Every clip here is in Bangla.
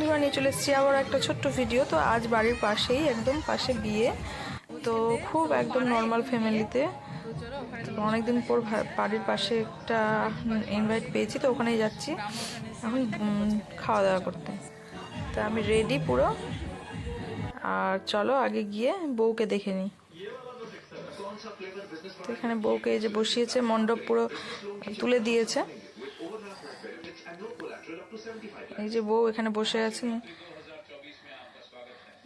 বন্ধুরা নিয়ে চলে এসেছি আবার একটা ছোট্ট ভিডিও। তো আজ বাড়ির পাশেই একদম পাশে বিয়ে, তো খুব একদম নর্মাল ফ্যামিলিতে। তো অনেকদিন পর বাড়ির পাশে একটা ইনভাইট পেয়েছি, তো ওখানেই যাচ্ছি এখন খাওয়া দাওয়া করতে। তো আমি রেডি পুরো, আর চলো আগে গিয়ে বউকে দেখে নিই। তো এখানে বউকে এই যে বসিয়েছে, মণ্ডপ পুরো তুলে দিয়েছে। এই যে বউ এখানে বসে আছেন,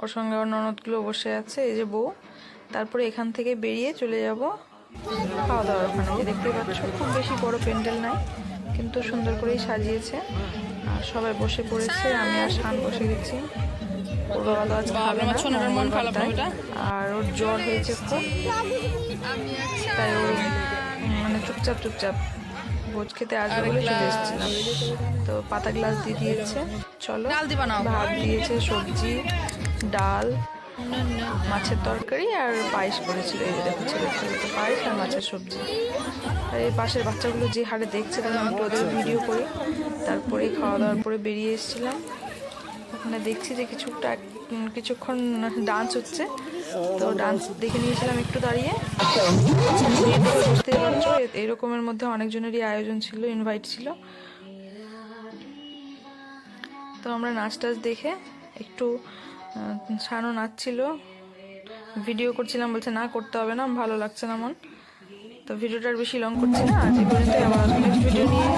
ওর সঙ্গে ওর ননদগুলো বসে আছে। এই যে বউ, তারপরে এখান থেকে বেরিয়ে চলে যাব খাওয়া দাওয়ার ওখানে। যে দেখতে পাচ্ছ খুব বেশি বড় প্যান্ডেল নাই, কিন্তু সুন্দর করেই সাজিয়েছে আর সবাই বসে পড়েছে। আমি আর শান বসে গেছি। ওর বাবা তো আজ খাবে না, আর ওর জ্বর হয়েছে খুব, তাই ও মানে চুপচাপ ভোজ খেতে আসবে বলে চলে এসেছিলাম। তো পাতা গ্লাস দিয়ে দিয়েছে, চলো ভাত দিয়েছে, সবজি, ডাল, মাছের তরকারি আর পায়েস করেছিল। এই যে দেখো ছেলে পায়েস আর মাছের সবজি। আর এই পাশের বাচ্চাগুলো যে হারে দেখছে, তাহলে আমি ওদের ভিডিও করি। তারপরে খাওয়া দাওয়ার পরে বেরিয়ে এসেছিলাম। ওখানে দেখছি যে কিছুক্ষণ ডান্স হচ্ছে, তো ডান্স দেখে নিয়েছিলাম একটু দাঁড়িয়ে। বুঝতেই পারছো এরকমের মধ্যে অনেকজনেরই আয়োজন ছিল, ইনভাইট ছিল। তো আমরা নাচ টাচ দেখে একটু, শানও নাচছিল, ভিডিও করছিলাম, বলছে না করতে হবে না, ভালো লাগছে না মন। তো ভিডিওটার বেশি লং করছি না, আজ এই পর্যন্ত। আবার নেক্সট ভিডিও নিয়ে